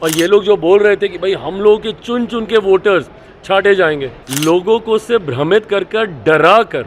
और ये लोग जो बोल रहे थे कि भाई हम लोगों के चुन चुन के वोटर्स छांटे जाएंगे, लोगों को से भ्रमित कर डरा कर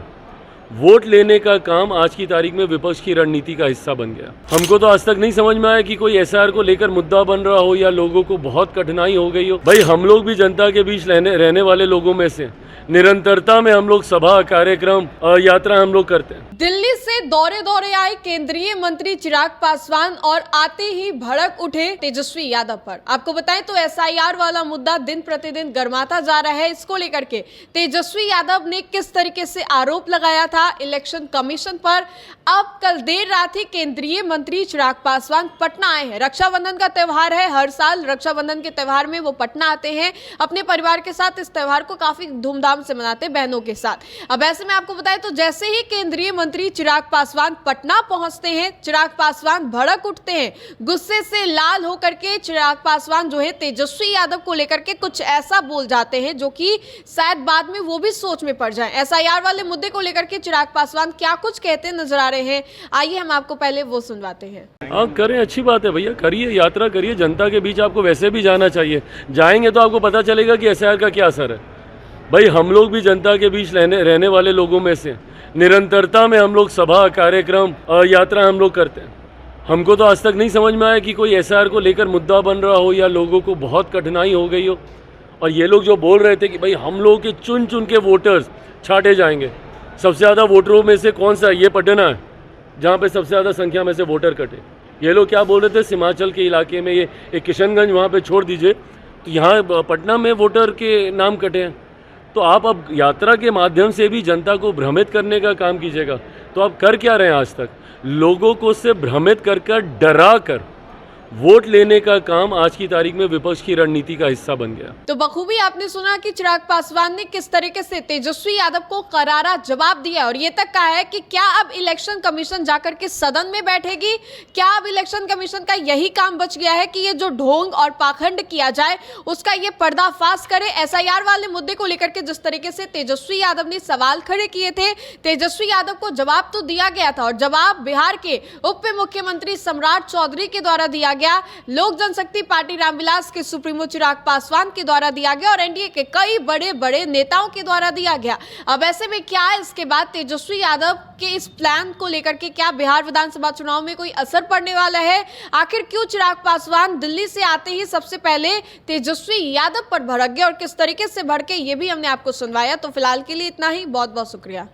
वोट लेने का काम आज की तारीख में विपक्ष की रणनीति का हिस्सा बन गया। हमको तो आज तक नहीं समझ में आया कि कोई एसआईआर को लेकर मुद्दा बन रहा हो या लोगों को बहुत कठिनाई हो गई हो। भाई हम लोग भी जनता के बीच रहने वाले लोगों में से निरंतरता में हम लोग सभा कार्यक्रम यात्रा हम लोग करते हैं। दिल्ली से दौरे आए केंद्रीय मंत्री चिराग पासवान और आते ही भड़क उठे तेजस्वी यादव पर। आपको बताएं तो एसआईआर वाला मुद्दा दिन प्रतिदिन गर्माता जा रहा है। इसको लेकर के तेजस्वी यादव ने किस तरीके से आरोप लगाया था इलेक्शन कमीशन पर। अब कल देर रात ही केंद्रीय मंत्री चिराग पासवान पटना आए हैं। रक्षाबंधन का त्योहार है, हर साल रक्षाबंधन के त्योहार में वो पटना आते हैं, अपने परिवार के साथ इस त्योहार को काफी धूमधाम से मनाते हैं बहनों के साथ। अब ऐसे में आपको बताएं तो जैसे ही केंद्रीय मंत्री चिराग पासवान पटना पहुंचते हैं, चिराग पासवान भड़क उठते हैं। गुस्से से लाल होकर के चिराग पासवान जो है तेजस्वी यादव को लेकर के कुछ ऐसा बोल जाते हैं जो कि शायद बाद में वो भी सोच में पड़ जाएं। एसआईआर वाले मुद्दे को लेकर के चिराग पासवान क्या कुछ कहते नजर आ रहे हैं, आइए हम आपको पहले वो सुनवाते हैं। हाँ करें, अच्छी बात है भैया, करिए, यात्रा करिए, जनता के बीच आपको वैसे भी जाना चाहिए। जाएंगे तो आपको पता चलेगा कि एसआईआर का क्या असर है। भाई हम लोग भी जनता के बीच रहने वाले लोगों में से निरंतरता में हम लोग सभा कार्यक्रम यात्रा हम लोग करते हैं। हमको तो आज तक नहीं समझ में आया कि कोई एसआईआर को लेकर मुद्दा बन रहा हो या लोगों को बहुत कठिनाई हो गई हो। और ये लोग जो बोल रहे थे कि भाई हम लोगों के चुन चुन के वोटर्स छांटे जाएंगे। सबसे ज़्यादा वोटरों में से कौन सा है? ये पटना है जहाँ पे सबसे ज़्यादा संख्या में से वोटर कटे। ये लोग क्या बोल रहे थे, हिमाचल के इलाके में ये एक किशनगंज वहाँ पे छोड़ दीजिए, तो यहाँ पटना में वोटर के नाम कटे हैं। तो आप अब यात्रा के माध्यम से भी जनता को भ्रमित करने का काम कीजिएगा। तो आप कर क्या रहे हैं आज तक? लोगों को से भ्रमित कर डरा कर वोट लेने का काम आज की तारीख में विपक्ष की रणनीति का हिस्सा बन गया। तो बखूबी आपने सुना कि चिराग पासवान ने किस तरीके से तेजस्वी यादव को करारा जवाब दिया और ये तक कहा है कि क्या अब इलेक्शन कमीशन जाकर के सदन में बैठेगी? क्या अब इलेक्शन कमीशन का यही काम बच गया है कि ये जो ढोंग और पाखंड किया जाए उसका ये पर्दाफाश करे? एसआईआर वाले मुद्दे को लेकर के जिस तरीके से तेजस्वी यादव ने सवाल खड़े किए थे, तेजस्वी यादव को जवाब तो दिया गया था और जवाब बिहार के उप मुख्यमंत्री सम्राट चौधरी के द्वारा दिया, लोक जनशक्ति पार्टी रामविलास के सुप्रीमो चिराग पासवान के द्वारा दिया गया और एनडीए के कई बड़े बड़े नेताओं के द्वारा दिया गया। अब ऐसे में क्या है, इसके बाद तेजस्वी यादव के इस प्लान को लेकर के क्या बिहार विधानसभा चुनाव में कोई असर पड़ने वाला है? आखिर क्यों चिराग पासवान दिल्ली से आते ही सबसे पहले तेजस्वी यादव पर भड़क गए और किस तरीके से भड़के, ये भी हमने आपको सुनवाया। तो फिलहाल के लिए इतना ही, बहुत बहुत शुक्रिया।